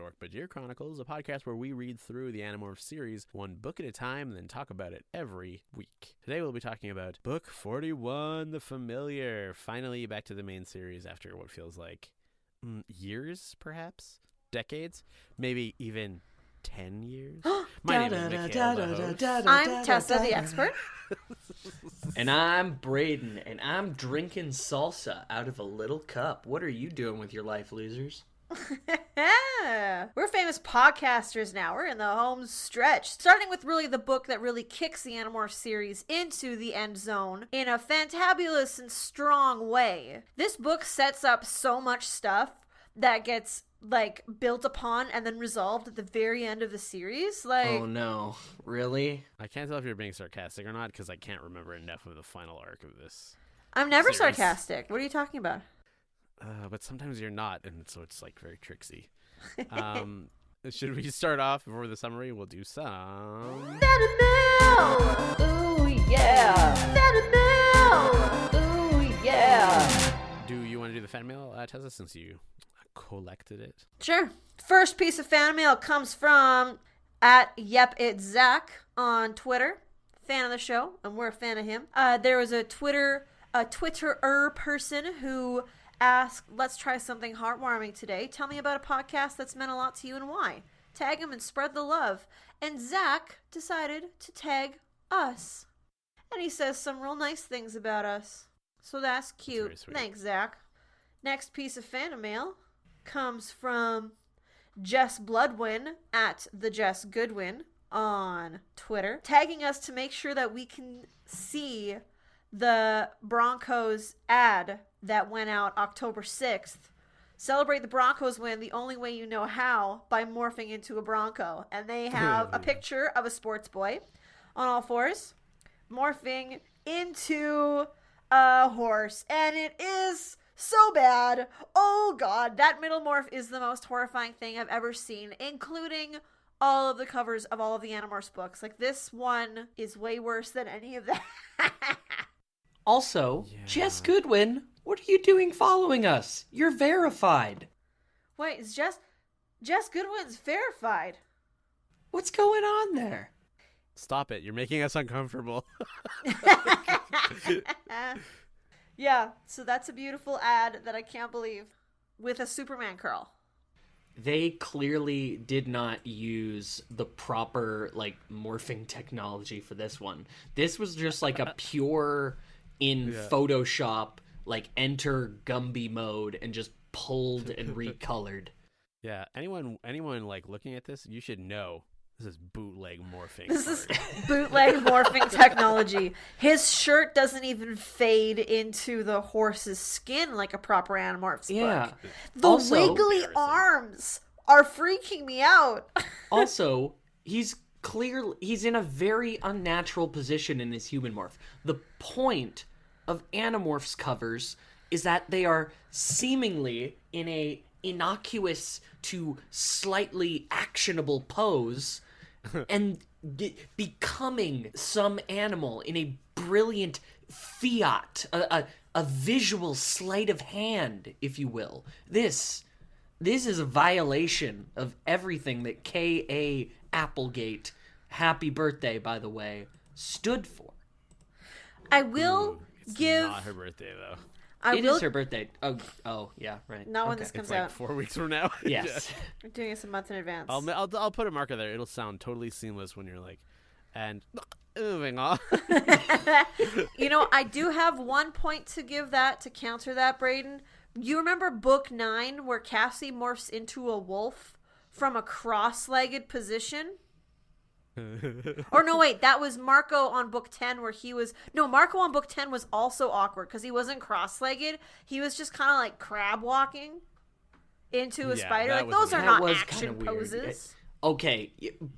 Dork-Bajir Chronicles, a podcast where we read through the Animorphs series one book at a time and then talk about it every week. Today we'll be talking about Book 41, The Familiar. Finally back to the main series after what feels like years, perhaps? Decades? Maybe even 10 years? My name is Mikhail, the host. I'm Tessa, the expert. And I'm Braden, and I'm drinking salsa out of a little cup. What are you doing with your life, losers? We're famous podcasters now. We're in the home stretch. Starting with really the book that really kicks the Animorphs series into the end zone in a fantabulous and strong way. This book sets up so much stuff that gets built upon and then resolved at the very end of the series. Oh no, really? I can't tell if you're being sarcastic or not because I can't remember enough of the final arc of this. I'm never series. sarcastic. What are you talking about? But sometimes you're not, and so it's very tricksy. Should we start off before the summary? We'll do some Mail! Ooh yeah! Mail! Ooh yeah! Do you want to do the fan mail, Tessa, since you collected it? Sure. First piece of fan mail comes from @YepItZach on Twitter. Fan of the show, and we're a fan of him. There was a Twitterer person who asked, let's try something heartwarming today. Tell me about a podcast that's meant a lot to you and why. Tag him and spread the love. And Zach decided to tag us. And he says some real nice things about us. So that's cute. That's very sweet. Thanks, Zach. Next piece of fan mail comes from Jess Bloodwin @TheJessGoodwin on Twitter, tagging us to make sure that we can see the Broncos ad that went out October 6th. Celebrate the Broncos win the only way you know how, by morphing into a Bronco. And they have a picture of a sports boy on all fours morphing into a horse. And it is so bad. Oh god, that middle morph is the most horrifying thing I've ever seen, including all of the covers of all of the Animorphs books. This one is way worse than any of that. Also, Yeah. Jess Goodwin, what are you doing following us? You're verified. Wait, is Jess Goodwin's verified? What's going on there? Stop it. You're making us uncomfortable. Yeah, so that's a beautiful ad that I can't believe, with a Superman curl. They clearly did not use the proper, morphing technology for this one. This was just a pure, in Photoshop, enter Gumby mode and just pulled and recolored. Yeah, anyone looking at this, you should know this is bootleg morphing. This is bootleg morphing technology. His shirt doesn't even fade into the horse's skin like a proper Animorphs book. The Also, wiggly arms are freaking me out. Also, he's in a very unnatural position in his human morph. The point of Animorphs covers is that they are seemingly in a innocuous to slightly actionable pose and becoming some animal in a brilliant fiat, a visual sleight of hand, if you will. This is a violation of everything that K.A. Applegate, happy birthday, by the way, stood for. I will give... Not her birthday, though. It is her birthday. Oh, yeah, right. Not when this comes It's out. 4 weeks from now. Yes. We're doing this a month in advance. I'll put a marker there. It'll sound totally seamless when you're and moving on. I do have one point to give that, to counter that, Braden. You remember book 9 where Cassie morphs into a wolf from a cross-legged position? Or no, wait, that was Marco on book 10 where he was... No, Marco on book 10 was also awkward because he wasn't cross-legged. He was just kind of crab walking into a spider. Those are not action poses. Okay,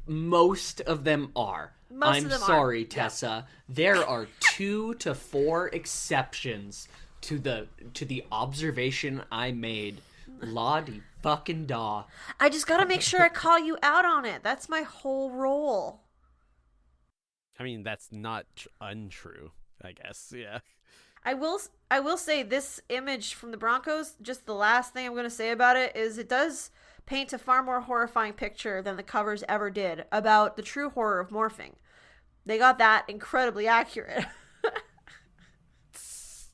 most of them are. I'm sorry, Tessa. There are 2 to 4 exceptions to the observation I made. La-di fucking da. I just gotta make sure I call you out on it. That's my whole role. I mean, that's not untrue, I guess. Yeah. I will say this image from the Broncos, just the last thing I'm going to say about it is it does paint a far more horrifying picture than the covers ever did about the true horror of morphing. They got that incredibly accurate.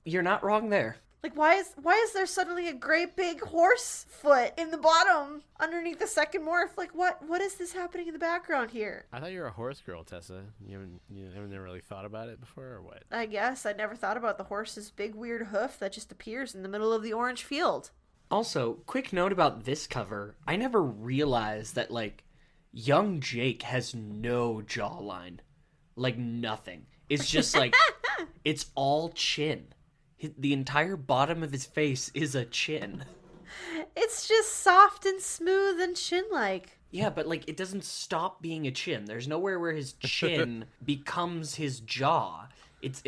You're not wrong there. Like, why is there suddenly a great big horse foot in the bottom underneath the second morph? Like, what is this happening in the background here? I thought you were a horse girl, Tessa. You haven't never really thought about it before, or what? I guess I never thought about the horse's big weird hoof that just appears in the middle of the orange field. Also, quick note about this cover. I never realized that, like, young Jake has no jawline. Like, nothing. It's just, like, it's all chin. The entire bottom of his face is a chin. It's just soft and smooth and chin-like. Yeah, but, like, it doesn't stop being a chin. There's nowhere where his chin becomes his jaw. It's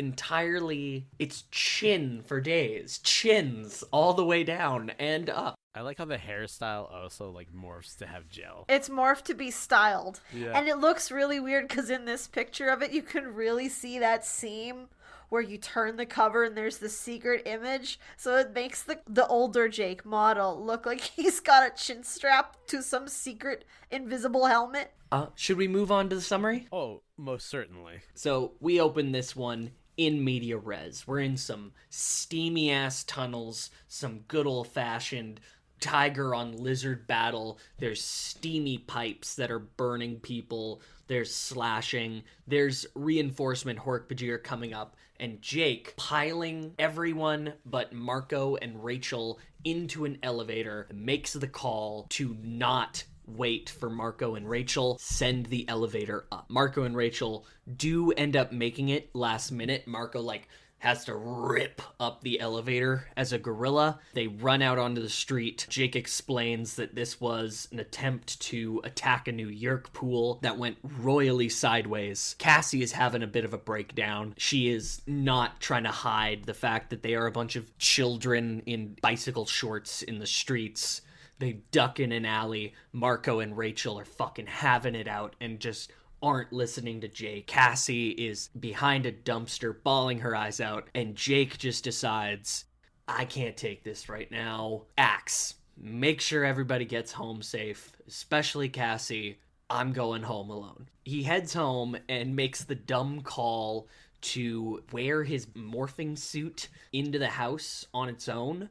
chin for days. Chins all the way down and up. I like how the hairstyle also, like, morphs to have gel. It's morphed to be styled. Yeah. And it looks really weird because in this picture of it, you can really see that seam where you turn the cover and there's the secret image. So it makes the older Jake model look like he's got a chin strap to some secret invisible helmet. Should we move on to the summary? Oh, most certainly. So we open this one in media res. We're in some steamy ass tunnels, some good old fashioned tiger on lizard battle. There's steamy pipes that are burning people. There's slashing. There's reinforcement Hork-Bajir coming up. And Jake piling everyone but Marco and Rachel into an elevator, makes the call to not wait for Marco and Rachel, send the elevator up. Marco and Rachel do end up making it last minute. Marco, like, has to rip up the elevator as a gorilla. They run out onto the street. Jake explains that this was an attempt to attack a New York pool that went royally sideways. Cassie is having a bit of a breakdown. She is not trying to hide the fact that they are a bunch of children in bicycle shorts in the streets. They duck in an alley. Marco and Rachel are fucking having it out and just aren't listening to Jake. Cassie is behind a dumpster bawling her eyes out, and Jake just decides, I can't take this right now. Axe. Make sure everybody gets home safe, especially Cassie. I'm going home alone. He heads home and makes the dumb call to wear his morphing suit into the house on its own.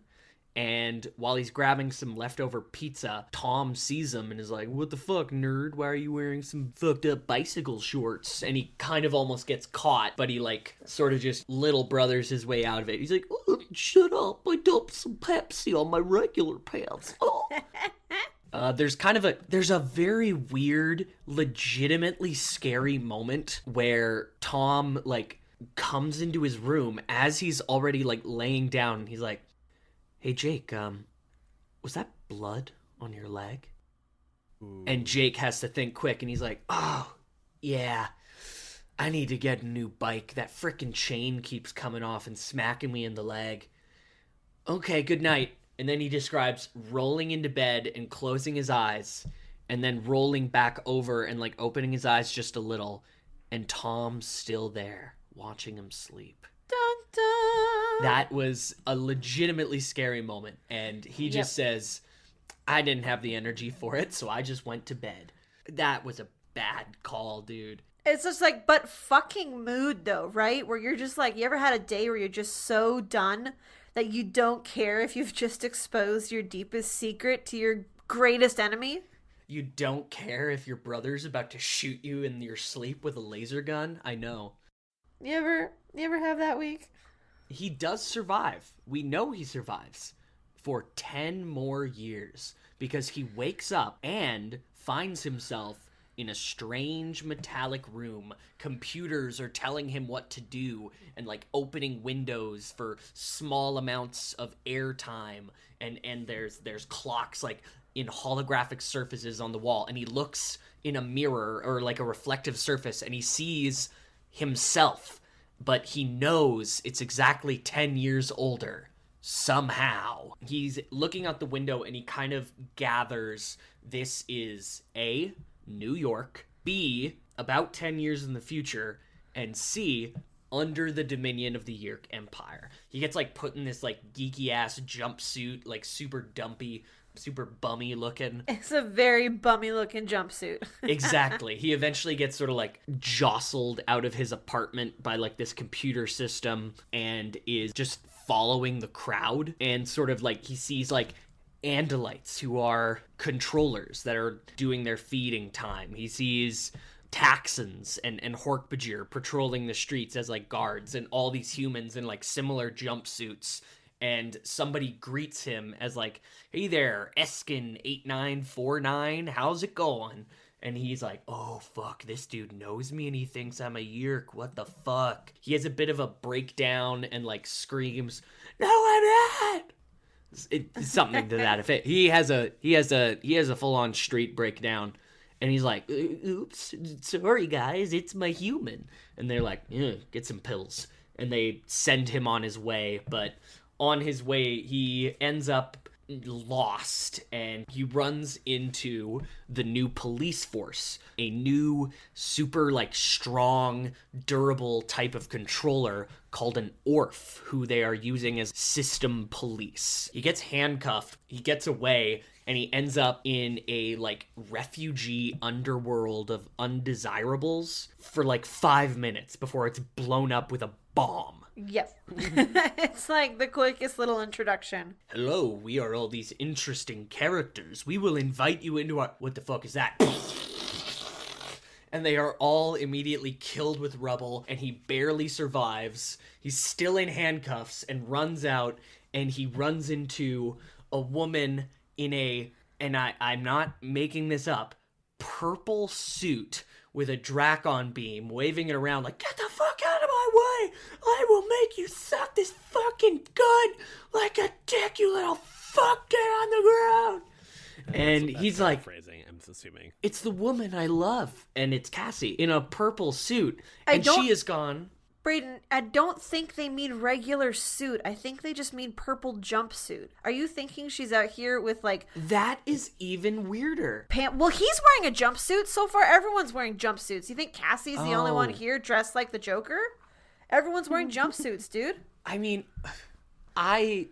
And while he's grabbing some leftover pizza, Tom sees him and is like, what the fuck, nerd? Why are you wearing some fucked up bicycle shorts? And he kind of almost gets caught, but he, like, sort of just little brothers his way out of it. He's like, oh, shut up. I dumped some Pepsi on my regular pants. Oh. There's a very weird, legitimately scary moment where Tom, like, comes into his room as he's already, like, laying down. And he's like, hey, Jake, was that blood on your leg? Ooh. And Jake has to think quick, and he's like, oh, yeah, I need to get a new bike. That frickin' chain keeps coming off and smacking me in the leg. Okay, good night. And then he describes rolling into bed and closing his eyes, and then rolling back over and, like, opening his eyes just a little, and Tom's still there, watching him sleep. Dun, dun. That was a legitimately scary moment, and he just says, I didn't have the energy for it, so I just went to bed. That was a bad call, dude. It's just like, but fucking mood though, right? Where you're just like, you ever had a day where you're just so done that you don't care if you've just exposed your deepest secret to your greatest enemy? You don't care if your brother's about to shoot you in your sleep with a laser gun? I know. You ever have that week? He does survive. We know he survives for 10 more years because he wakes up and finds himself in a strange metallic room. Computers are telling him what to do and, like, opening windows for small amounts of airtime, and there's clocks, like, in holographic surfaces on the wall, and he looks in a mirror or, like, a reflective surface, and he sees himself, but he knows it's exactly 10 years older. Somehow. He's looking out the window and he kind of gathers this is A, New York, B, about 10 years in the future, and C, under the dominion of the Yerk Empire. He gets, like, put in this, like, geeky ass jumpsuit, like, super dumpy, super bummy looking. It's a very bummy looking jumpsuit. Exactly. He eventually gets sort of like jostled out of his apartment by like this computer system and is just following the crowd, and sort of like he sees like Andalites who are controllers that are doing their feeding time. He sees Taxons and Hork-Bajir patrolling the streets as like guards, and all these humans in like similar jumpsuits. And somebody greets him as like, "Hey there, Eskin8949, how's it going?" And he's like, "Oh, fuck, this dude knows me and he thinks I'm a Yeerk. What the fuck?" He has a bit of a breakdown and like screams, "No, I'm not!" It's something to that effect. He has a full-on street breakdown. And he's like, "Oops, sorry guys, it's my human." And they're like, "Get some pills." And they send him on his way, but on his way, he ends up lost, and he runs into the new police force, a new super like strong, durable type of controller called an Orf, who they are using as system police. He gets handcuffed, he gets away, and he ends up in a like refugee underworld of undesirables for like 5 minutes before it's blown up with a bomb. Yep. It's like the quickest little introduction. "Hello, we are all these interesting characters. We will invite you into our..." What the fuck is that? And they are all immediately killed with rubble, and he barely survives. He's still in handcuffs and runs out, and he runs into a woman in a, and I'm not making this up, purple suit with a Dracon beam, waving it around like, "Get the fuck out of my way! I will make you suck this fucking gun like a dick, you little fuck! Get on the ground!" And he's like, phrasing, I'm assuming. "It's the woman I love." And it's Cassie in a purple suit. And she is gone. Brayden, I don't think they mean regular suit. I think they just mean purple jumpsuit. Are you thinking she's out here with like... That is even weirder. Well, he's wearing a jumpsuit. So far, everyone's wearing jumpsuits. You think Cassie's the only one here dressed like the Joker? Everyone's wearing jumpsuits, dude. I mean, my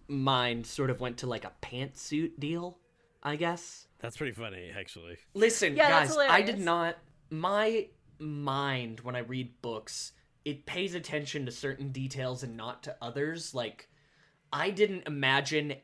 mind sort of went to like a pantsuit deal, I guess. That's pretty funny, actually. Listen, Yeah, guys, that's I hilarious. did not... My mind, when I read books, it pays attention to certain details and not to others. Like, I didn't imagine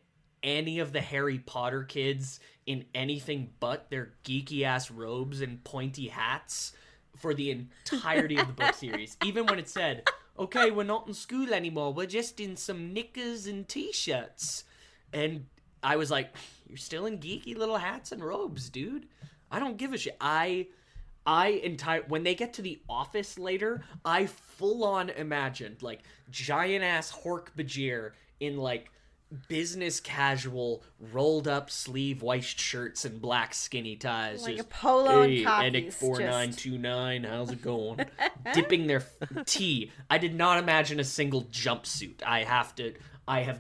any of the Harry Potter kids in anything but their geeky-ass robes and pointy hats for the entirety of the book series. Even when it said, "Okay, we're not in school anymore, we're just in some knickers and t-shirts." And I was like, "You're still in geeky little hats and robes, dude. I don't give a shit." When they get to the office later, I full-on imagined, like, giant-ass Hork-Bajir in, like, business casual, rolled-up sleeve white shirts and black skinny ties. Like just, a polo and "Hey, khakis, Enic4929, how's it going?" Dipping their tea. I did not imagine a single jumpsuit. I have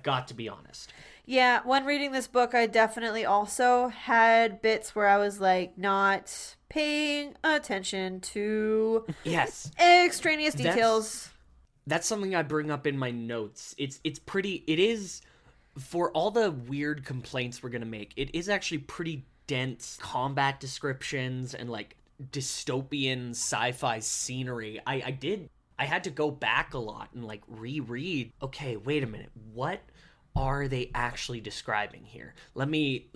got to be honest. Yeah, when reading this book, I definitely also had bits where I was like not paying attention to Yes. extraneous details. That's something I bring up in my notes. It is, for all the weird complaints we're gonna make, it is actually pretty dense combat descriptions and like dystopian sci-fi scenery. I had to go back a lot and like reread. Okay, wait a minute. What are they actually describing here? Let me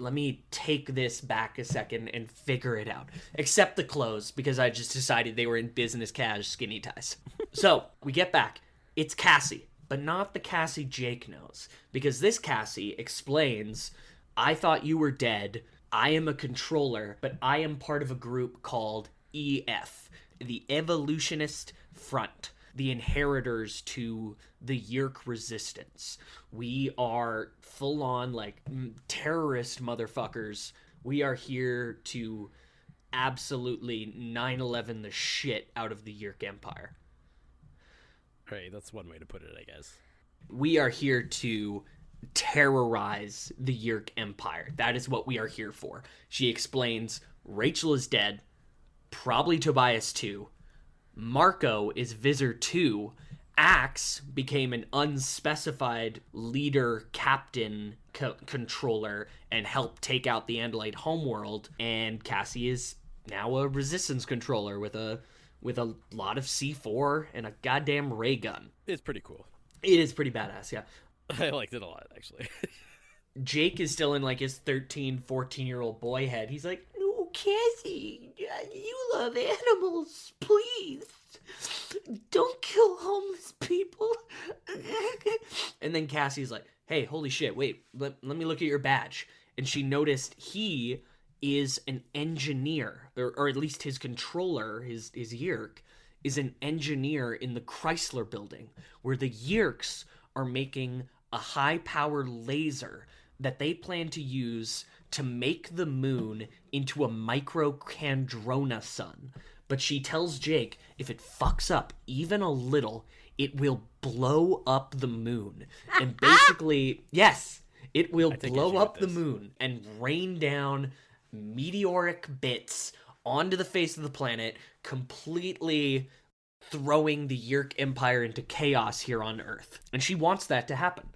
take this back a second and figure it out. Except the clothes, because I just decided they were in business cash skinny ties. So, we get back. It's Cassie, but not the Cassie Jake knows. Because this Cassie explains, "I thought you were dead. I am a controller, but I am part of a group called EF, the Evolutionist Front, the inheritors to the Yeerk resistance. We are full-on, like, terrorist motherfuckers. We are here to absolutely 9/11 the shit out of the Yeerk Empire. Right, that's one way to put it, I guess. We are here to terrorize the Yeerk Empire. That is what we are here for." She explains Rachel is dead, probably Tobias too. Marco is Visor 2, Axe became an unspecified leader, captain, controller, and helped take out the Andalite homeworld. And Cassie is now a resistance controller with a lot of C4 and a goddamn ray gun. It's pretty cool. It is pretty badass, yeah. I liked it a lot, actually. Jake is still in like his 13, 14-year-old boy head. He's like, no, Cassie, you love animals, please. Don't kill homeless people. And then Cassie's like, hey, holy shit, wait, let me look at your badge. And she noticed he is an engineer, or at least his controller, his Yeerk, is an engineer in the Chrysler building, where the Yeerks are making a high-powered laser that they plan to use to make the moon into a micro-Kandrona sun. But she tells Jake, if it fucks up even a little, it will blow up the moon. And basically, yes, it will blow up the moon and rain down meteoric bits onto the face of the planet, completely throwing the Yeerk Empire into chaos here on Earth. And she wants that to happen.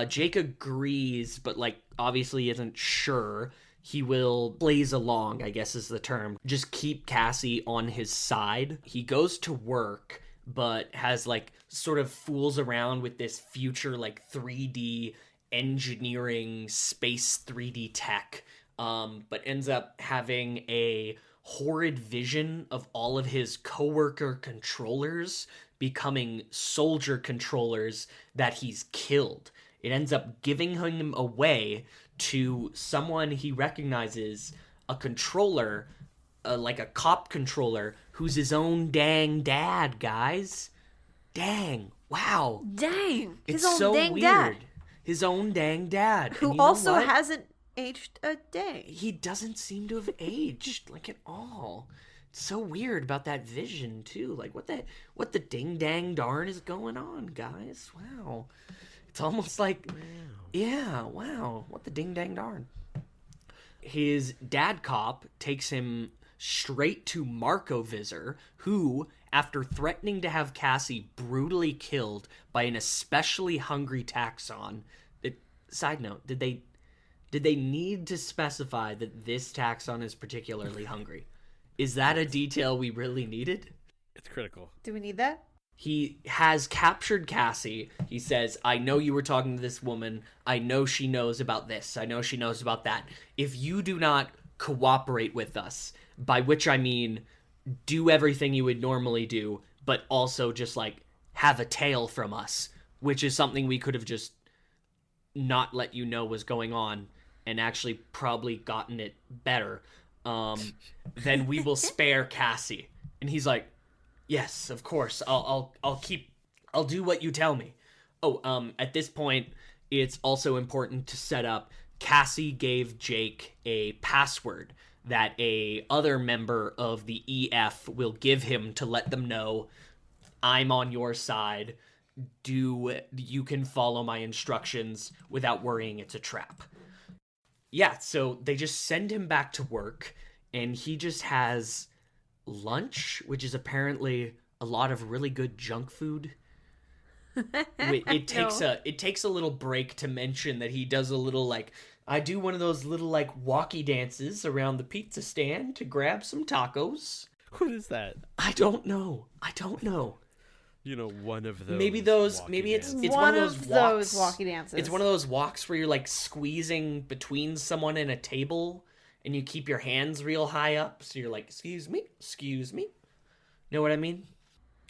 Jake agrees, but like obviously isn't sure. He will blaze along, I guess is the term. Just keep Cassie on his side. He goes to work, but has like sort of fools around with this future like 3D engineering space 3D tech, but ends up having a horrid vision of all of his coworker controllers becoming soldier controllers that he's killed. It ends up giving him away to someone he recognizes, a controller, like a cop controller, who's his own dang dad, guys. Dang. Wow. Dang. It's his own so dang weird. dad. His own dang dad. Who also hasn't aged a day. He doesn't seem to have aged, like, at all. It's so weird about that vision, too. Like, what the ding dang darn is going on, guys? Wow. It's almost like, yeah, wow, what the ding dang darn. His dad cop takes him straight to Marco Visor, who, after threatening to have Cassie brutally killed by an especially hungry taxon, side note, did they need to specify that this taxon is particularly hungry? Is that a detail we really needed? It's critical. Do we need that? He has captured Cassie. He says, I know you were talking to this woman. I know she knows about this. I know she knows about that. If you do not cooperate with us, by which I mean do everything you would normally do, but also just like have a tail from us, which is something we could have just not let you know was going on and actually probably gotten it better, then we will spare Cassie. And he's like, yes, of course. I'll do what you tell me. Oh, at this point, it's also important to set up. Cassie gave Jake a password that a other member of the EF will give him to let them know, I'm on your side. You can follow my instructions without worrying it's a trap. Yeah, so they just send him back to work, and he just has lunch, which is apparently a lot of really good junk food. It takes a little break to mention that he does a little like, I do one of those little like walkie dances around the pizza stand to grab some tacos. What is that? I don't know. You know, one of those. Maybe it's one of those walkie dances. It's one of those walks where you're like squeezing between someone and a table, and you keep your hands real high up, so you're like, excuse me. Know what I mean?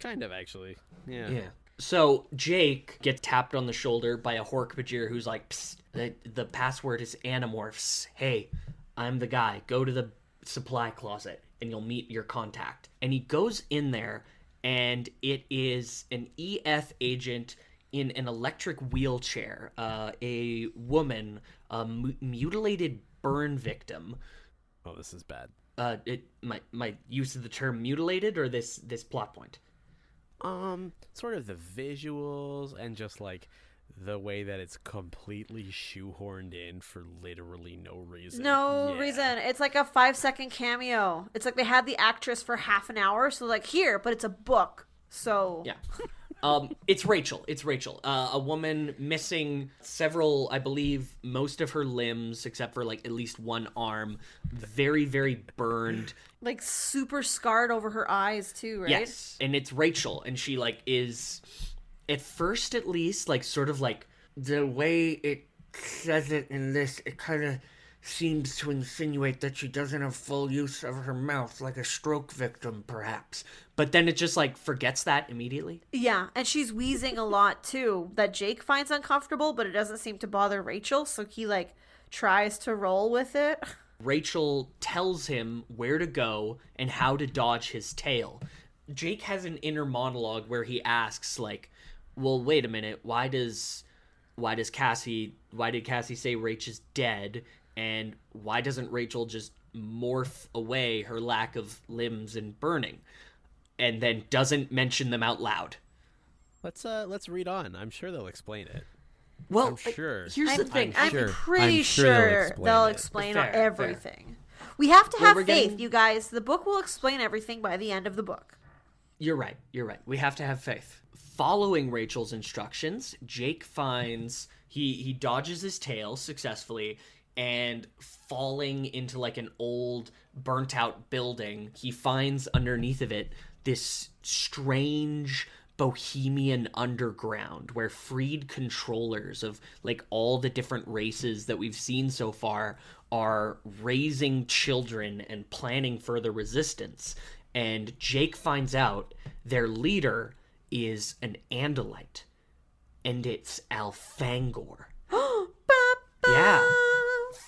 Kind of, actually. Yeah. So Jake gets tapped on the shoulder by a Hork-Bajir who's like, psst, the password is Animorphs. Hey, I'm the guy. Go to the supply closet, and you'll meet your contact. And he goes in there, and it is an EF agent in an electric wheelchair, a woman, a mutilated burn victim. Oh, this is bad. My use of the term mutilated, or this plot point? Sort of the visuals and just like the way that it's completely shoehorned in for literally no reason. No reason. It's like a 5-second cameo. It's like they had the actress for half an hour, so like here, but it's a book. So yeah. It's Rachel. It's Rachel. A woman missing several, I believe, most of her limbs, except for like at least one arm. Very, very burned. Like super scarred over her eyes too, right? Yes. And it's Rachel. And she like is, at first at least, like sort of like the way it says it in this, it kind of seems to insinuate that she doesn't have full use of her mouth, like a stroke victim, perhaps. But then it just, like, forgets that immediately. Yeah, and she's wheezing a lot, too, that Jake finds uncomfortable, but it doesn't seem to bother Rachel, so he, like, tries to roll with it. Rachel tells him where to go and how to dodge his tail. Jake has an inner monologue where he asks, like, well, wait a minute, why did Cassie say Rach is dead? And why doesn't Rachel just morph away her lack of limbs and burning? And then doesn't mention them out loud. Let's read on. I'm sure they'll explain it. Well, I'm sure. Here's the thing. I'm pretty sure they'll explain Fair, everything. We have to have faith, getting... you guys. The book will explain everything by the end of the book. You're right. We have to have faith. Following Rachel's instructions, Jake finds... He dodges his tail successfully, and falling into like an old burnt out building, he finds underneath of it this strange bohemian underground where freed controllers of like all the different races that we've seen so far are raising children and planning further resistance. And Jake finds out their leader is an Andalite, and it's Alfangor. Yeah.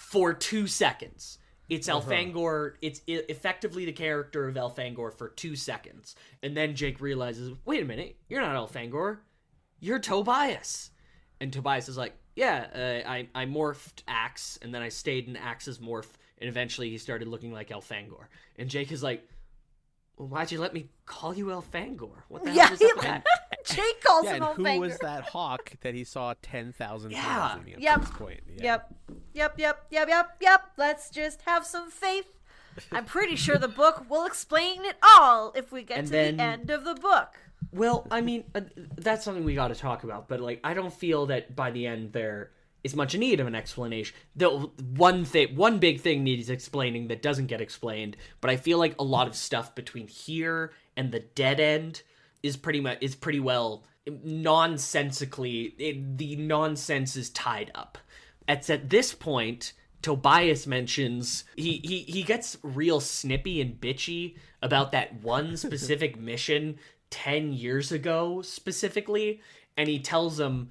For 2 seconds. It's Alfangor. It's effectively the character of Alfangor for 2 seconds. And then Jake realizes, wait a minute, you're not Alfangor. You're Tobias. And Tobias is like, yeah, I morphed Axe, and then I stayed in Axe's morph, and eventually he started looking like Alfangor. And Jake is like, well, why'd you let me call you Elfangor? What the hell is up with that? Jake calls him and Elfangor. who was that hawk that he saw 10,000 times at this point? Yeah. Yep. Let's just have some faith. I'm pretty sure the book will explain it all if we get to the end of the book. Well, I mean, that's something we got to talk about, but like, I don't feel that by the end there is much in need of an explanation. The one big thing needs explaining that doesn't get explained, but I feel like a lot of stuff between here and the dead end is pretty well nonsensically. The nonsense is tied up. It's at this point Tobias mentions he gets real snippy and bitchy about that one specific mission 10 years ago specifically, and he tells him,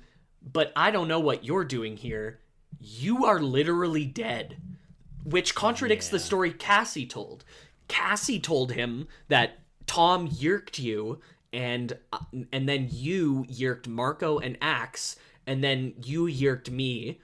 but I don't know what you're doing here. You are literally dead. Which contradicts the story Cassie told. Cassie told him that Tom yerked you, and then you yerked Marco and Axe, and then you yerked me,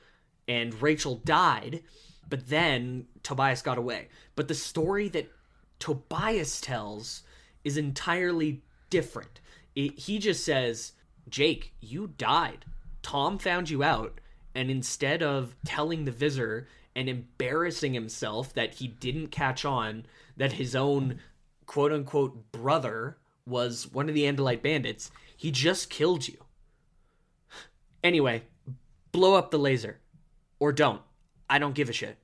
and Rachel died, but then Tobias got away. But the story that Tobias tells is entirely different. He just says, Jake, you died. Tom found you out, and instead of telling the Visor and embarrassing himself that he didn't catch on that his own quote-unquote brother was one of the Andalite bandits, he just killed you. Anyway, blow up the laser. Or don't. I don't give a shit.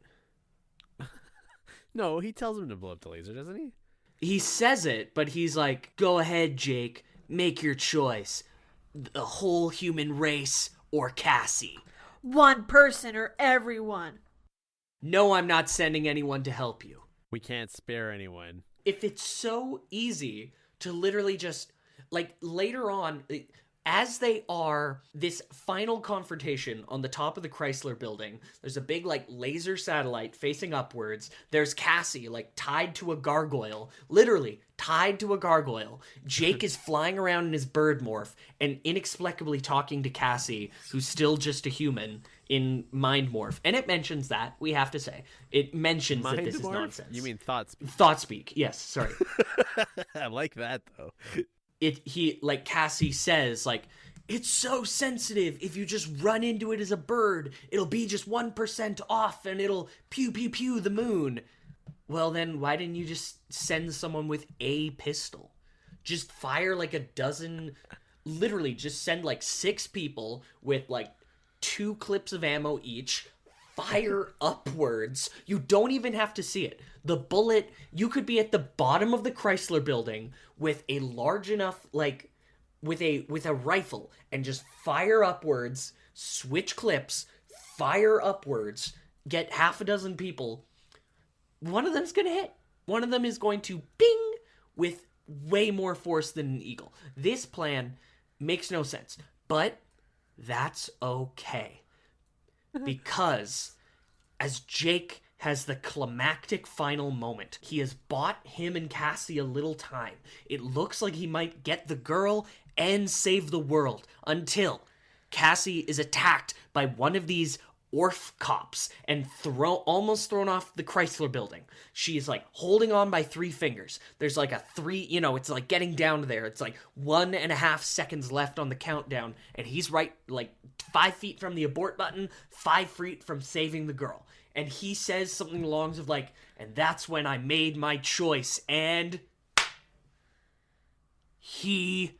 No, he tells him to blow up the laser, doesn't he? He says it, but he's like, go ahead, Jake. Make your choice. The whole human race or Cassie. One person or everyone. No, I'm not sending anyone to help you. We can't spare anyone. If it's so easy to literally just, like, later on, as they are this final confrontation on the top of the Chrysler building, there's a big, like, laser satellite facing upwards. There's Cassie, like, tied to a gargoyle. Literally, tied to a gargoyle. Jake is flying around in his bird morph and inexplicably talking to Cassie, who's still just a human, in mind morph. And it mentions that, we have to say. It mentions Mind that this morph? is nonsense. You mean thought speak? Thought speak, yes, sorry. I like that, though. Like Cassie says, like, it's so sensitive. If you just run into it as a bird, it'll be just 1% off and it'll pew pew pew the moon. Well, then why didn't you just send someone with a pistol? Just fire like a dozen literally just send like 6 people with like 2 clips of ammo each, fire upwards. You don't even have to see it. The bullet, you could be at the bottom of the Chrysler building with a large enough, like, with a rifle, and just fire upwards, switch clips, fire upwards, get half a dozen people. One of them's gonna hit. One of them is going to ping with way more force than an eagle. This plan makes no sense, but that's okay. Because as Jake has the climactic final moment, he has bought him and Cassie a little time. It looks like he might get the girl and save the world until Cassie is attacked by one of these Orph cops and almost thrown off the Chrysler building. She is like holding on by 3 fingers. There's like a 3, it's like getting down to there. It's like 1.5 seconds left on the countdown, and he's right like 5 feet from the abort button, 5 feet from saving the girl. And he says something along the lines of like, and that's when I made my choice, and he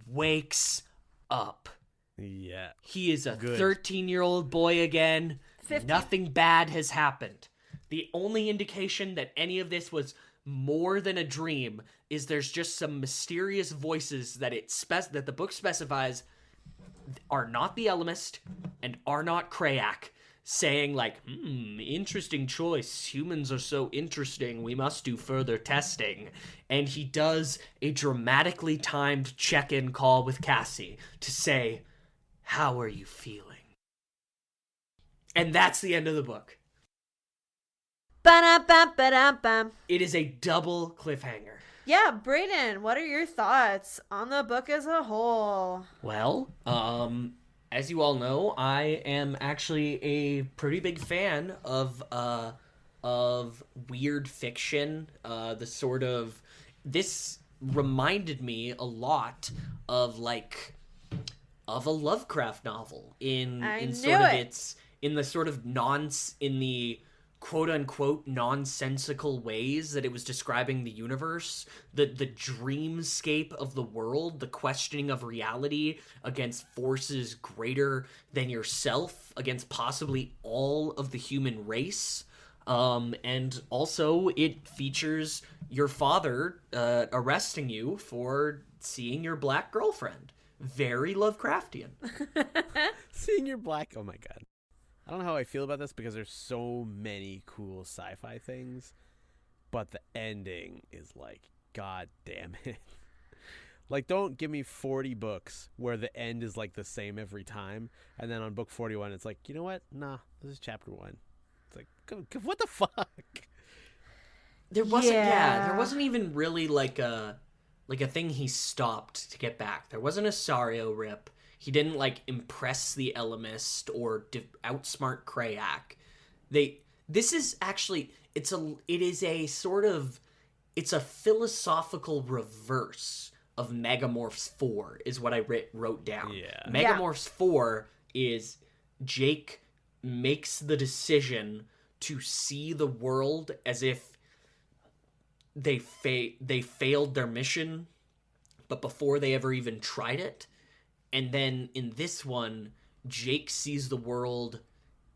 wakes up. Yeah. He is a 13-year-old boy again. 50. Nothing bad has happened. The only indication that any of this was more than a dream is there's just some mysterious voices that that the book specifies are not the Elemist and are not Krayak, saying like, interesting choice. Humans are so interesting. We must do further testing. And he does a dramatically timed check-in call with Cassie to say, how are you feeling? And that's the end of the book. Ba-da-ba-ba-da-bam. It is a double cliffhanger. Yeah, Brayden, what are your thoughts on the book as a whole? Well, as you all know, I am actually a pretty big fan of weird fiction. This reminded me a lot of a Lovecraft novel in the quote unquote nonsensical ways that it was describing the universe, the dreamscape of the world, the questioning of reality against forces greater than yourself, against possibly all of the human race. And also it features your father arresting you for seeing your black girlfriend. Very Lovecraftian. Seeing your black... Oh my god. I don't know how I feel about this because there's so many cool sci-fi things, but the ending is like, god damn it. Like, don't give me 40 books where the end is like the same every time, and then on book 41 it's like, you know what? Nah, this is chapter 1. It's like, what the fuck? There wasn't even really like a thing he stopped to get back. There wasn't a Sario rip. He didn't like impress the Elemist or outsmart Krayak. This is actually it's a philosophical reverse of Megamorphs 4 is what I wrote down. Yeah. Megamorphs 4 is Jake makes the decision to see the world as if they failed their mission, but before they ever even tried it. And then in this one, Jake sees the world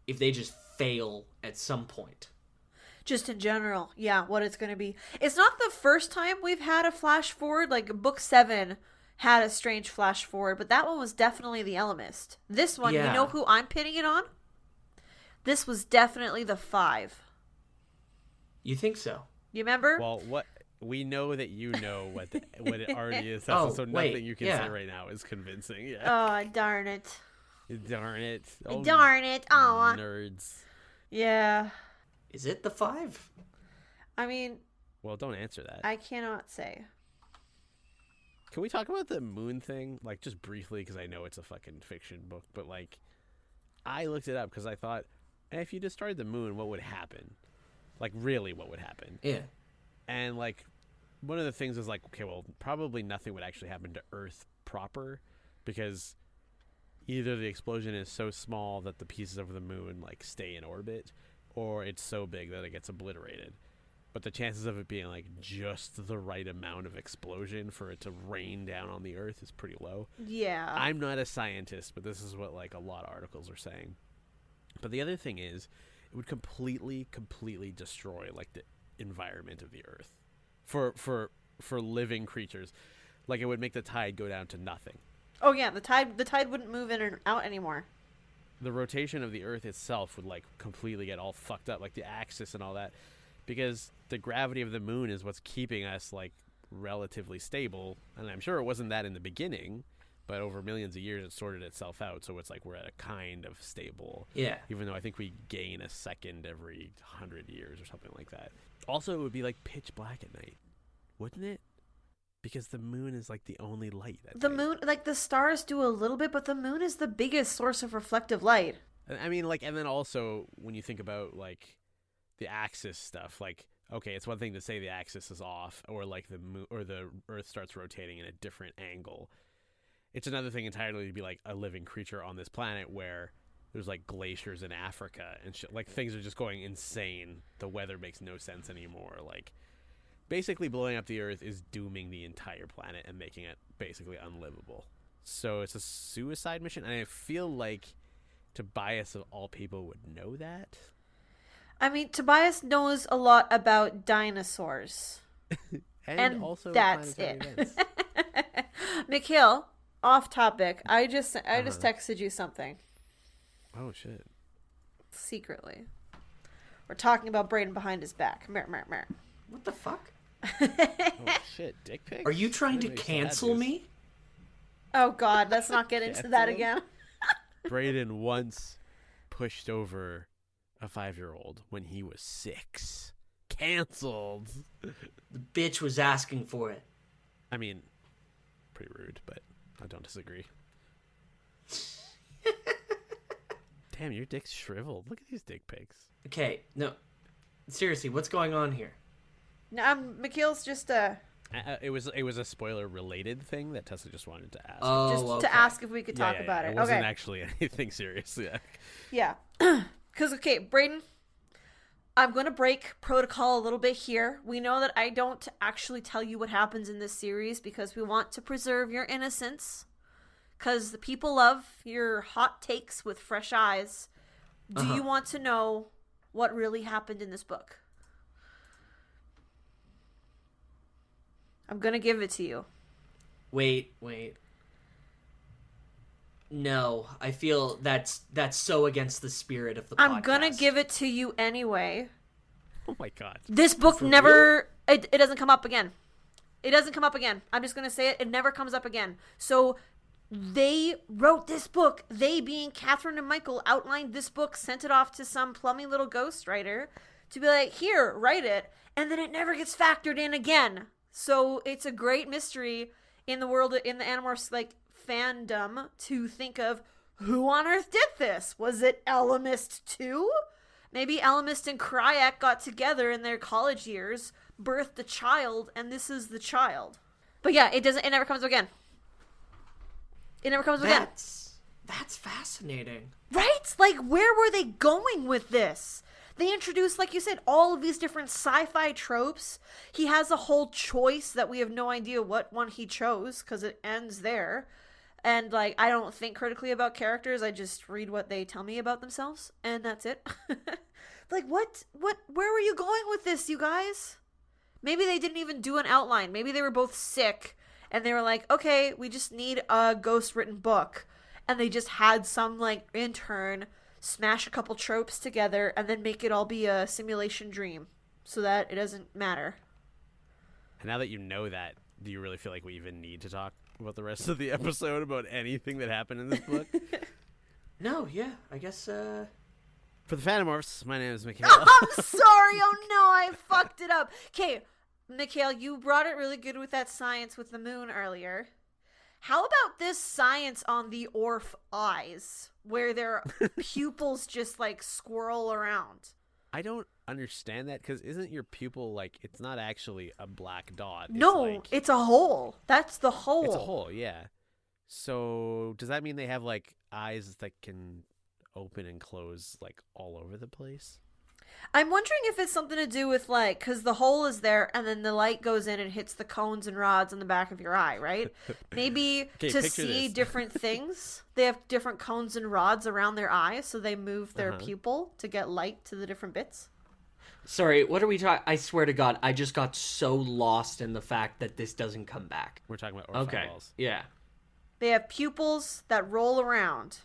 if they just fail at some point. Just in general, yeah, what it's going to be. It's not the first time we've had a flash forward. Like, book 7 had a strange flash forward, but that one was definitely the Elemist. This one, You know who I'm pinning it on? This was definitely the 5. You think so? You remember? Well, what we know that you know what it already is. So nothing you can say right now is convincing. Yeah. Oh, darn it. Darn it. Oh, darn it. Oh. Nerds. Yeah. Is it the 5? I mean... Well, don't answer that. I cannot say. Can we talk about the moon thing? Like, just briefly, because I know it's a fucking fiction book. But, like, I looked it up because I thought, if you destroyed the moon, what would happen? Like, really, what would happen? Yeah. And, like, one of the things is, like, okay, well, probably nothing would actually happen to Earth proper, because either the explosion is so small that the pieces of the moon, like, stay in orbit, or it's so big that it gets obliterated. but the chances of it being like just the right amount of explosion for it to rain down on the Earth is pretty low. Yeah. I'm not a scientist, but this is what like a lot of articles are saying. But the other thing is, it would completely destroy like the environment of the Earth for living creatures. Like it would make the tide go down to nothing. Oh yeah, the tide wouldn't move in and out anymore. The rotation of the Earth itself would like completely get all fucked up, like the axis and all that, because the gravity of the moon is what's keeping us like relatively stable. And I'm sure it wasn't that in the beginning, but over millions of years it sorted itself out, so it's like we're at a kind of stable. Yeah. Even though I think we gain a second every 100 years or something like that. Also, it would be like pitch black at night, wouldn't it? Because the moon is like the only light. The moon, like the stars do a little bit, but the moon is the biggest source of reflective light. I mean, like, and then also when you think about like the axis stuff, like, okay, it's one thing to say the axis is off, or like the moon or the Earth starts rotating in a different angle. It's another thing entirely to be like a living creature on this planet where there's like glaciers in Africa and shit. Like things are just going insane. The weather makes no sense anymore. Like, basically blowing up the Earth is dooming the entire planet and making it basically unlivable. So it's a suicide mission, and I feel like Tobias of all people would know that. I mean, Tobias knows a lot about dinosaurs. and also that's it. Mikhail, off topic. I just texted you something. Oh shit. Secretly. We're talking about Brayden behind his back. Mer. What the fuck? Oh shit, dick pics? Are you trying to cancel me? Oh god, let's not get into that again. Brayden once pushed over a 5-year-old when he was 6. Canceled. The bitch was asking for it. I mean, pretty rude, but I don't disagree. Damn, your dick's shriveled. Look at these dick pics. Okay, no. Seriously, what's going on here? No, Mikhail's just It was a spoiler related thing that Tessa just wanted to ask. Oh, to ask if we could talk about it. It wasn't okay. actually anything serious. Yeah. Yeah. Because, okay, Brayden, I'm going to break protocol a little bit here. We know that I don't actually tell you what happens in this series because we want to preserve your innocence. Because the people love your hot takes with fresh eyes. Do you want to know what really happened in this book? I'm going to give it to you. Wait. No, I feel that's so against the spirit of the podcast. I'm going to give it to you anyway. Oh my god. This book never... It doesn't come up again. It doesn't come up again. I'm just going to say it. It never comes up again. So they wrote this book. They, being Catherine and Michael, outlined this book, sent it off to some plummy little ghostwriter to be like, here, write it. And then it never gets factored in again. So it's a great mystery in the world, in the Animorphs, like, fandom to think of who on earth did this. Was it Ellimist too? Maybe Ellimist and Kryak got together in their college years, birthed a child, and this is the child. But yeah, it never comes up again. It never comes up again. That's fascinating. Right? Like, where were they going with this? They introduced, like you said, all of these different sci-fi tropes. He has a whole choice that we have no idea what one he chose, because it ends there. And, like, I don't think critically about characters. I just read what they tell me about themselves, and that's it. Like, where were you going with this, you guys? Maybe they didn't even do an outline. Maybe they were both sick, and they were like, okay, we just need a ghost-written book. And they just had some, like, intern smash a couple tropes together and then make it all be a simulation dream so that it doesn't matter. And now that you know that, do you really feel like we even need to talk about the rest of the episode about anything that happened in this book? No, yeah, I guess, For the Animorphs, my name is Mikhail. I'm sorry, oh no, I fucked it up. Okay, Mikhail, you brought it really good with that science with the moon earlier. How about this science on the Orph eyes, where their pupils just, like, swirl around? I don't understand that, because isn't your pupil, like, it's not actually a black dot. No, it's a hole. That's the hole. It's a hole, yeah. So does that mean they have, like, eyes that can open and close, like, all over the place? I'm wondering if it's something to do with, like, because the hole is there and then the light goes in and hits the cones and rods in the back of your eye, right? Maybe to see different things, they have different cones and rods around their eyes, so they move their pupil to get light to the different bits. Sorry, what are we talking? I swear to God, I just got so lost in the fact that this doesn't come back. We're talking about orphan balls. Yeah. They have pupils that roll around.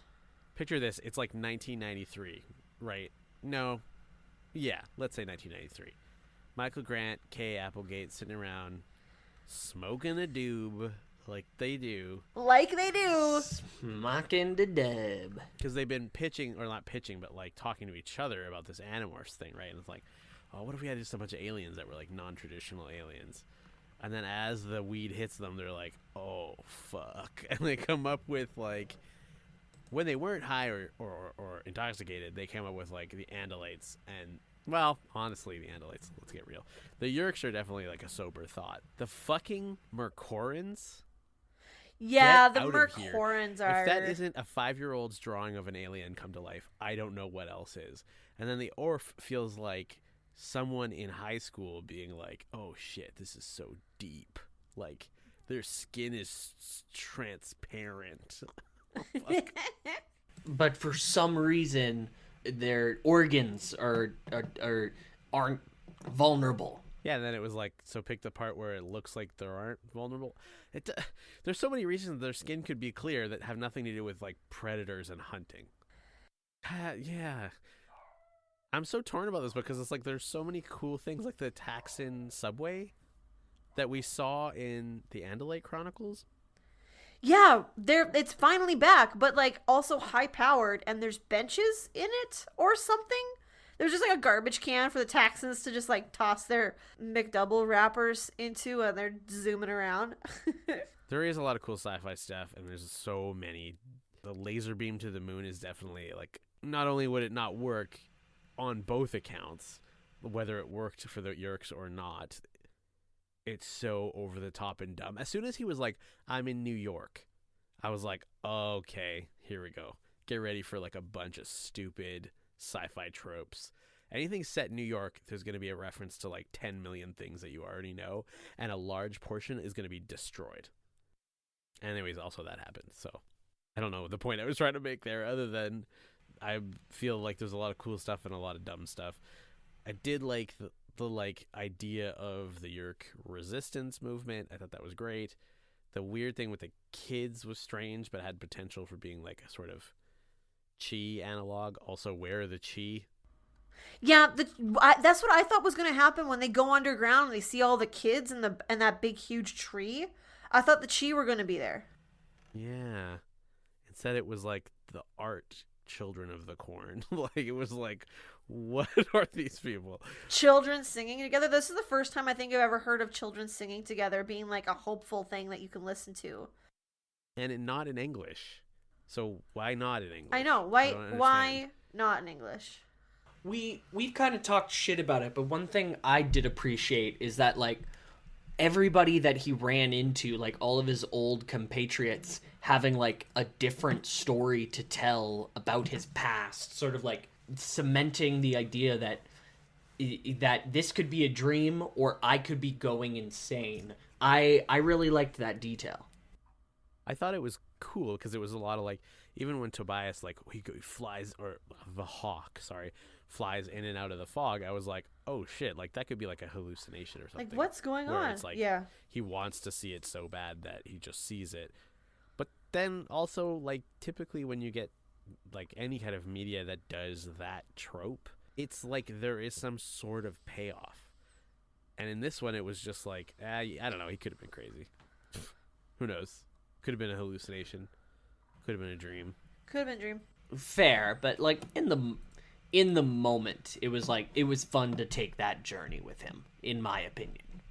Picture this. It's like 1993, right? No. Yeah, let's say 1993. Michael Grant, Kay Applegate sitting around smoking a doob like they do. Like they do. Smoking the dub. Because they've been pitching, or not pitching, but like talking to each other about this Animorphs thing, right? And it's like, oh, what if we had just a bunch of aliens that were like non-traditional aliens? And then as the weed hits them, they're like, oh, fuck. And they come up with like, when they weren't high or intoxicated, they came up with like the Andalites and, well, honestly, the Andalites, let's get real. The Yeerks are definitely like a sober thought. The fucking Mercorans? Yeah, the Mercorans are... If that isn't a 5-year-old's drawing of an alien come to life, I don't know what else is. And then the Orf feels like someone in high school being like, oh shit, this is so deep. Like, their skin is transparent. But for some reason, their organs aren't vulnerable. Yeah, and then it was like, so pick the part where it looks like they aren't vulnerable. There's so many reasons their skin could be clear that have nothing to do with like predators and hunting. Yeah. I'm so torn about this because it's like there's so many cool things like the Taxon subway that we saw in the Andalite Chronicles. Yeah, it's finally back, but like also high powered, and there's benches in it or something. There's just like a garbage can for the Taxons to just like toss their McDouble wrappers into, and they're zooming around. There is a lot of cool sci-fi stuff, and there's so many. The laser beam to the moon is definitely like, not only would it not work on both accounts, whether it worked for the Yeerks or not, it's so over the top and dumb. As soon as he was like, I'm in New York, I was like, okay, here we go. Get ready for like a bunch of stupid sci-fi tropes. Anything set in New York, there's going to be a reference to like 10 million things that you already know, and a large portion is going to be destroyed. Anyways, also that happened. So I don't know the point I was trying to make there, other than I feel like there's a lot of cool stuff and a lot of dumb stuff. I did like the like idea of the Yeerk resistance movement. I thought that was great. The weird thing with the kids was strange, but had potential for being like a sort of chi analog. Also, where are the chi? Yeah, that's what I thought was going to happen when they go underground and they see all the kids in that big huge tree. I thought the chi were going to be there. Yeah. Instead, it was like the art children of the corn. Like, it was like, what are these people? Children singing together. This is the first time I think I've ever heard of children singing together being like a hopeful thing that you can listen to. Not in English. So why not in English? I know. Why not in English? We've kind of talked shit about it, but one thing I did appreciate is that like everybody that he ran into, like all of his old compatriots, having like a different story to tell about his past, sort of like cementing the idea that this could be a dream or I could be going insane. I really liked that detail. I thought it was cool because it was a lot of like, even when Tobias like he flies, or the hawk, sorry, flies in and out of the fog, I was like, oh shit, like that could be like a hallucination or something. Like, what's going on? It's like, yeah, he wants to see it so bad that he just sees it. But then also, like, typically when you get like any kind of media that does that trope, it's like there is some sort of payoff. And in this one, it was just like, I don't know, he could have been crazy. Who knows? Could have been a hallucination. Could have been a dream. Could have been a dream. Fair, but like in the moment, it was like, it was fun to take that journey with him, in my opinion.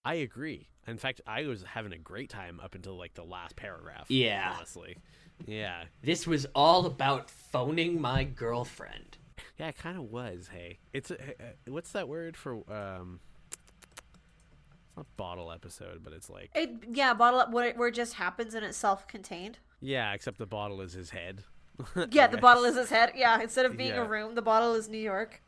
I agree. In fact, I was having a great time up until like the last paragraph. Yeah. Honestly. Yeah. This was all about phoning my girlfriend. Yeah, it kind of was, hey. It's what's that word for it's not bottle episode, but it's like bottle up where it just happens and it's self-contained. Yeah, except the bottle is his head. Yeah, the bottle is his head. Yeah, instead of being a room, the bottle is New York.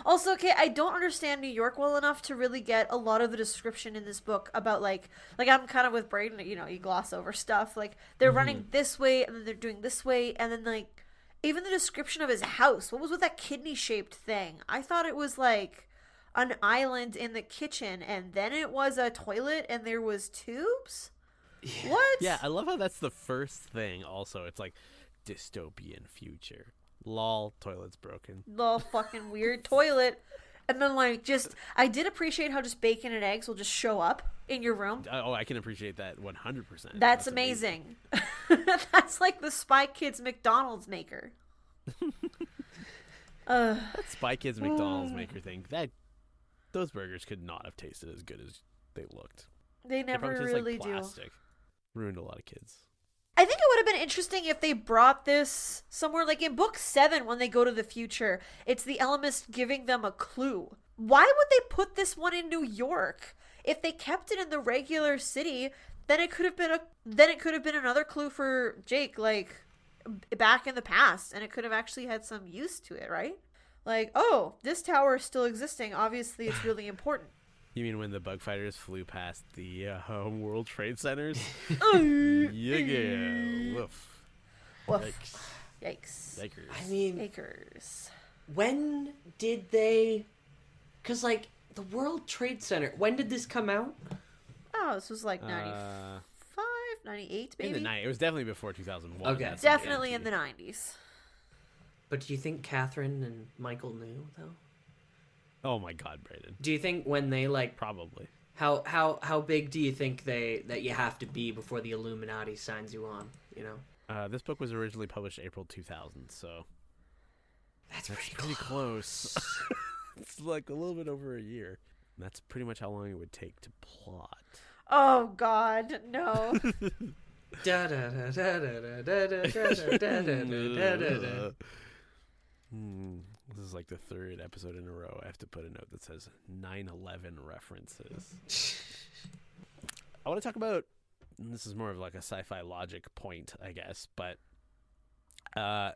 Also, okay, I don't understand New York well enough to really get a lot of the description in this book about like I'm kind of with Brayden, you know, you gloss over stuff. Like they're running this way and then they're doing this way and then like even the description of his house. What was with that kidney-shaped thing? I thought it was like an island in the kitchen and then it was a toilet and there was tubes? Yeah. What? Yeah, I love how that's the first thing also. It's like dystopian future. Lol, toilet's broken. The fucking weird toilet. And then like just I did appreciate how just bacon and eggs will just show up in your room. Oh, I can appreciate that 100%. That's amazing. That's like the Spy Kids McDonald's maker. That Spy Kids McDonald's maker thing, those burgers could not have tasted as good as they looked. They They never probably taste really like do. plastic. Ruined a lot of kids. I think it would have been interesting if they brought this somewhere like in book 7 when they go to the future. It's the Ellimist giving them a clue. Why would they put this one in New York? If they kept it in the regular city, then it could have been another clue for Jake like back in the past and it could have actually had some use to it, right? Like, oh, this tower is still existing. Obviously, it's really important. You mean when the bug fighters flew past the World Trade Centers? Yikes. Yeah. Woof. Woof. Yikes. Yikes. Yikers. I mean, Acres. when did they? Because like the World Trade Center. When did this come out? Oh, this was like 95, 98 maybe? in the night. It was definitely before 2001. Okay. That's Definitely in guaranteed. the 90s. But do you think Catherine and Michael knew though? Oh my God, Brayden. Do you think when they like Probably. how big do you think that you have to be before the Illuminati signs you on? You know, This book was originally published April 2000, so that's that's pretty pretty close. close. It's like a little bit over a year. And that's pretty much how long it would take to plot. Oh, God, no. Da da da da da da da da da da da da. This is like the third episode in a row. I have to put a note that says 9/11 references. I want to talk about, and this is more of like a sci-fi logic point, I guess, but at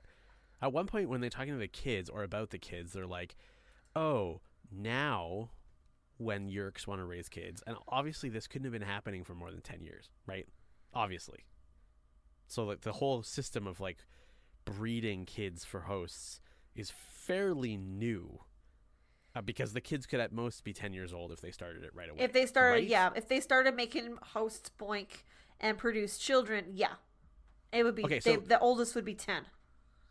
one point when they're talking to the kids or about the kids, they're like, oh, now when Yerks want to raise kids, and obviously this couldn't have been happening for more than 10 years, right? Obviously. So like the whole system of like breeding kids for hosts is fairly new, because the kids could at most be 10 years old if they started it right away. If they started, right? yeah, if they started making hosts boink and produce children, yeah. It would be, Okay, so- the oldest would be 10.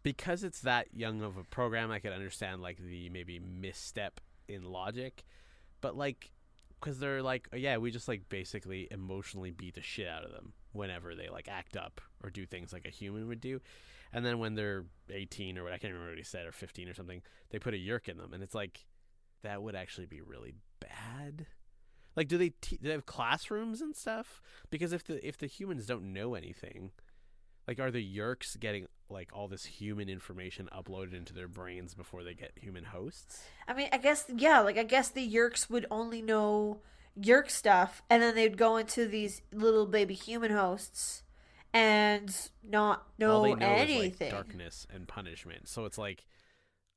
Because it's that young of a program, I could understand like the maybe misstep in logic, but like, because they're like, oh, yeah, we just like basically emotionally beat the shit out of them whenever they like act up or do things like a human would do. And then when they're 18 or what, I can't remember what he said, or 15 or something, they put a yerk in them, and it's like, that would actually be really bad. Like, do they have classrooms and stuff? Because if the humans don't know anything, like, are the yerks getting like all this human information uploaded into their brains before they get human hosts? I mean, I guess, yeah, like, I guess the Yerks would only know Yerk stuff, and then they'd go into these little baby human hosts and not know All they know anything. is like darkness and punishment. So it's like,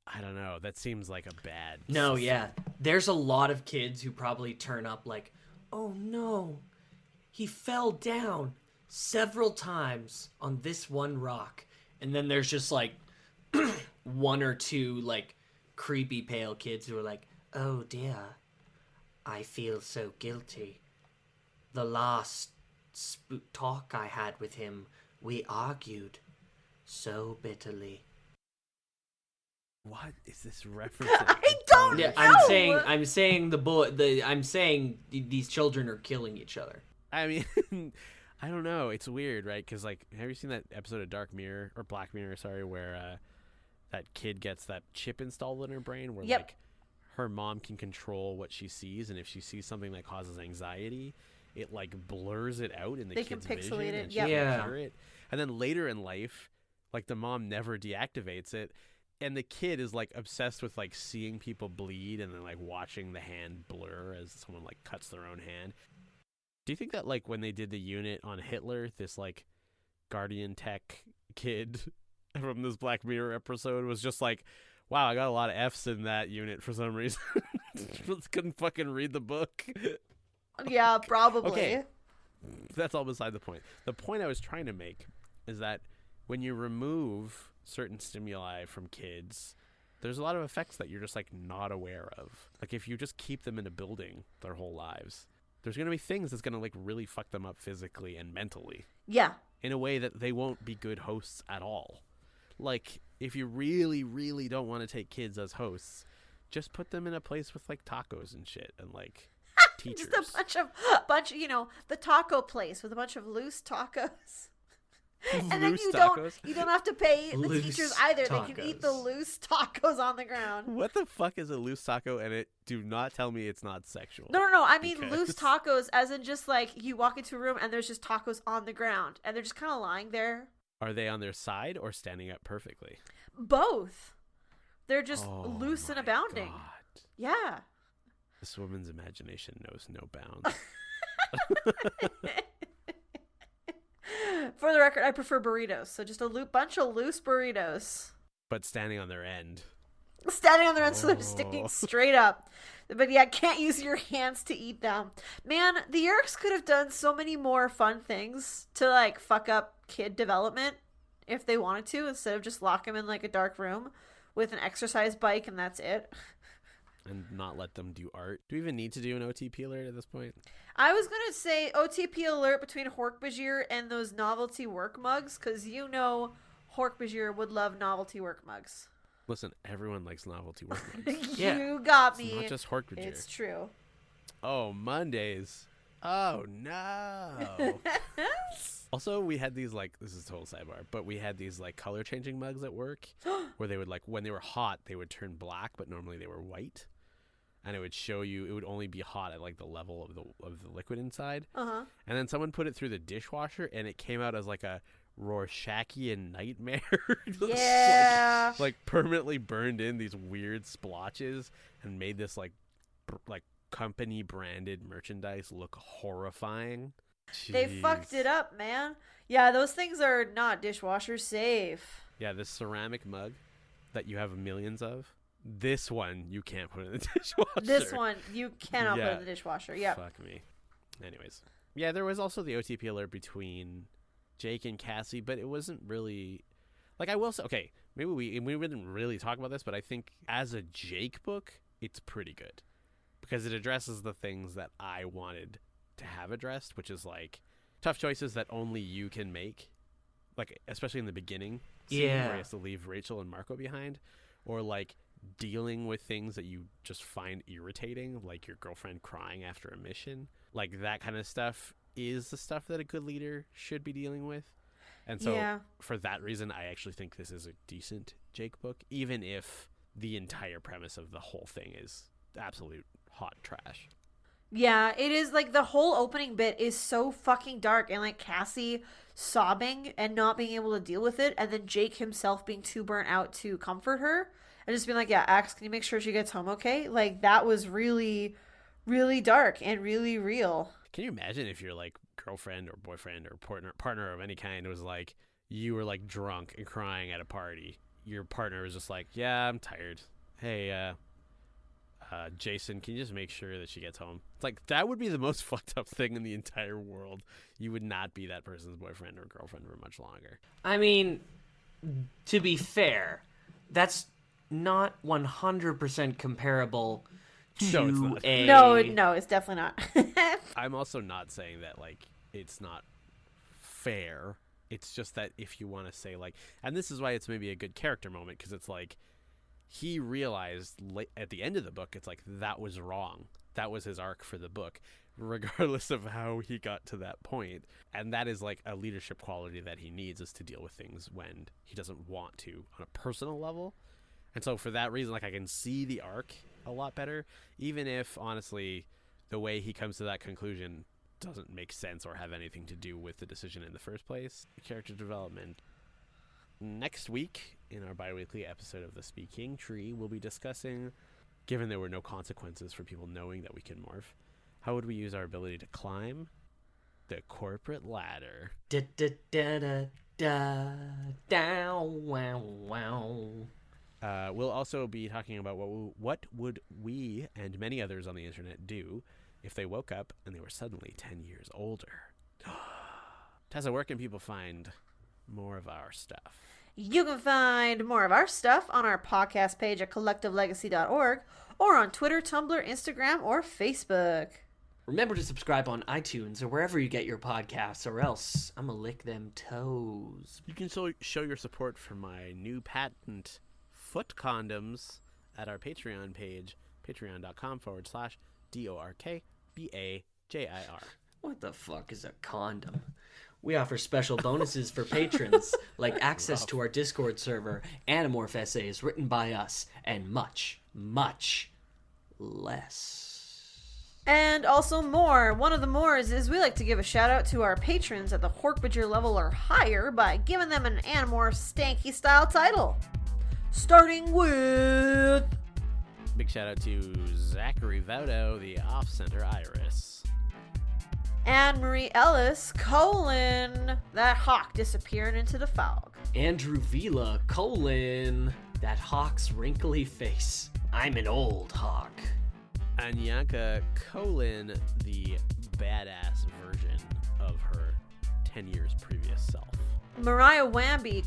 I don't know. That seems like a bad. No, yeah. There's a lot of kids who probably turn up like, oh no, he fell down several times on this one rock. And then there's just like one or two like creepy pale kids who are like, oh dear, I feel so guilty. The last talk I had with him, we argued so bitterly. What is this referencing? I don't Yeah, know. I'm saying these children are killing each other. I mean, I don't know. It's weird, right? Because like, have you seen that episode of Dark Mirror or Black Mirror? Sorry, where that kid gets that chip installed in her brain, where Yep. like her mom can control what she sees, and if she sees something that causes anxiety, it like blurs it out in the They can kid's pixelate vision, it, and she yep. can't Yeah. hear it. And then later in life, like the mom never deactivates it, and the kid is like obsessed with like seeing people bleed and then like watching the hand blur as someone like cuts their own hand. Do you think that like when they did the unit on Hitler, this like Guardian Tech kid from this Black Mirror episode was just like, Wow, I got a lot of F's in that unit for some reason. Just couldn't fucking read the book. Yeah, probably. Okay. That's all beside the point. The point I was trying to make is that when you remove certain stimuli from kids, there's a lot of effects that you're just like not aware of. Like if you just keep them in a building their whole lives, there's going to be things that's going to like really fuck them up physically and mentally. Yeah. In a way that they won't be good hosts at all. Like if you really, really don't want to take kids as hosts, just put them in a place with like tacos and shit and like teachers. Just a bunch of, the taco place with a bunch of loose tacos. And then you don't have to pay the teachers either. Tacos. They can eat the loose tacos on the ground. What the fuck is a loose taco? And do not tell me it's not sexual. No. I mean loose tacos as in just like you walk into a room and there's just tacos on the ground and they're just kind of lying there. Are they on their side or standing up perfectly? Both. They're just loose and abounding. God. Yeah. This woman's imagination knows no bounds. For the record, I prefer burritos. So just a bunch of loose burritos. But standing on their end. Standing on their end so they're sticking straight up. But yeah, can't use your hands to eat them. Man, the Yerks could have done so many more fun things to like fuck up kid development if they wanted to, instead of just lock them in like a dark room with an exercise bike and that's it. And not let them do art. Do we even need to do an OTP alert at this point? I was going to say OTP alert between Hork-Bajir and those novelty work mugs, because Hork-Bajir would love novelty work mugs. Listen, everyone likes novelty work mugs. You got me. It's not just Hork-Bajir. It's true. Oh, Mondays. Oh, no. Also, we had these, like, this is a total sidebar, but we had these, like, color-changing mugs at work where they would, like, when they were hot, they would turn black, but normally they were white. And it would show you, it would only be hot at, like, the level of the liquid inside. Uh-huh. And then someone put it through the dishwasher, and it came out as, like, a Rorschach-ian nightmare. Yeah. like, permanently burned in these weird splotches and made this, like company-branded merchandise look horrifying. Jeez. They fucked it up, man. Yeah, those things are not dishwasher safe. Yeah, this ceramic mug that you have millions of, this one you can't put in the dishwasher. This one you cannot put in the dishwasher. Yeah. Fuck me. Anyways. Yeah, there was also the OTP alert between Jake and Cassie, but it wasn't really... Like, I will say... Okay, maybe we didn't really talk about this, but I think as a Jake book, it's pretty good. Because it addresses the things that I wanted to have addressed, which is, like, tough choices that only you can make. Like, especially in the beginning scene where he has to leave Rachel and Marco behind. Or, like, dealing with things that you just find irritating, like your girlfriend crying after a mission. Like, that kind of stuff is the stuff that a good leader should be dealing with. And so, for that reason, I actually think this is a decent Jake book, even if the entire premise of the whole thing is absolute hot trash. Yeah, it is. Like, the whole opening bit is so fucking dark, and like Cassie sobbing and not being able to deal with it, and then Jake himself being too burnt out to comfort her and just being like, yeah, Axe, can you make sure she gets home okay? Like, that was really, really dark and really real. Can you imagine if your like girlfriend or boyfriend or partner of any kind was like, you were like drunk and crying at a party, your partner was just like, yeah, I'm tired, hey Jason, can you just make sure that she gets home? It's like, that would be the most fucked up thing in the entire world. You would not be that person's boyfriend or girlfriend for much longer. I mean, to be fair, that's not 100% comparable to No, it's a... No, it's definitely not. I'm also not saying that, like, it's not fair. It's just that if you want to say, like, and this is why it's maybe a good character moment, because it's like, he realized at the end of the book, it's like, that was wrong. That was his arc for the book, regardless of how he got to that point. And that is like a leadership quality that he needs, is to deal with things when he doesn't want to on a personal level. And so for that reason, like, I can see the arc a lot better, even if honestly the way he comes to that conclusion doesn't make sense or have anything to do with the decision in the first place. Character development. Next week, in our bi-weekly episode of the Speaking Tree, we'll be discussing, given there were no consequences for people knowing that we can morph, how would we use our ability to climb the corporate ladder? Da da da da da down wow wow. We'll also be talking about what would we and many others on the internet do if they woke up and they were suddenly 10 years older. Tessa, where can people find more of our stuff? You can find more of our stuff on our podcast page at collectivelegacy.org or on Twitter, Tumblr, Instagram, or Facebook. Remember to subscribe on iTunes or wherever you get your podcasts, or else I'm gonna lick them toes. You can show your support for my new patent foot condoms at our Patreon page, patreon.com/DORKBAJIR. What the fuck is a condom? We offer special bonuses for patrons, like access to our Discord server, Animorph essays written by us, and much, much less. And also more. One of the mores is we like to give a shout out to our patrons at the Hork-Bajir level or higher by giving them an Animorph stanky style title. Starting with... Big shout out to Zachary Vaudo, the off-center Iris. Anne-Marie Ellis, that hawk disappearing into the fog. Andrew Vila, that hawk's wrinkly face. I'm an old hawk. Anyanka, the badass version of her 10 years previous self. Mariah Wamby,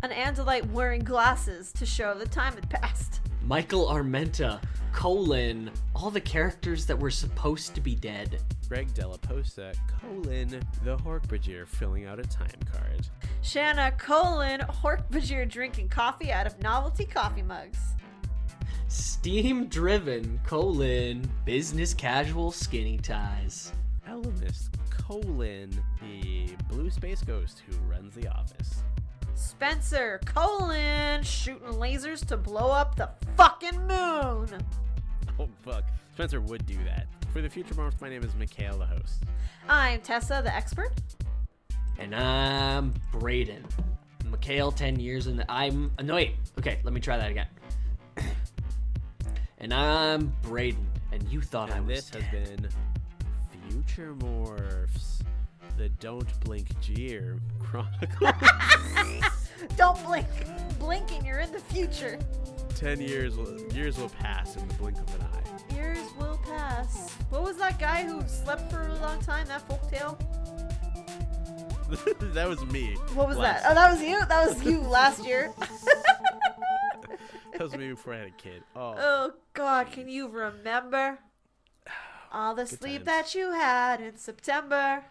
an Andalite wearing glasses to show the time had passed. Michael Armenta, all the characters that were supposed to be dead. Greg Della Posta, the Hork-Bajir filling out a time card. Shanna, Hork-Bajir drinking coffee out of novelty coffee mugs. Steam Driven, business casual skinny ties. Elemist, the blue space ghost who runs the office. Spencer, shooting lasers to blow up the fucking moon. Oh, fuck. Spencer would do that. For the Future Morphs, my name is Mikhail, the host. I'm Tessa, the expert. And I'm Brayden. Mikhail, 10 years, and no, wait. Okay, let me try that again. And I'm Brayden, and you thought I was dead. This has been Future Morphs, the Don't Blink Jeer Chronicles. Don't blink. Blink and you're in the future. 10 years will pass in the blink of an eye. Years will pass. What was that guy who slept for a long time, that folktale? That was me. What was that? Oh, that was you? That was you last year. That was me before I had a kid. Oh, God, can you remember all the sleep that you had in September?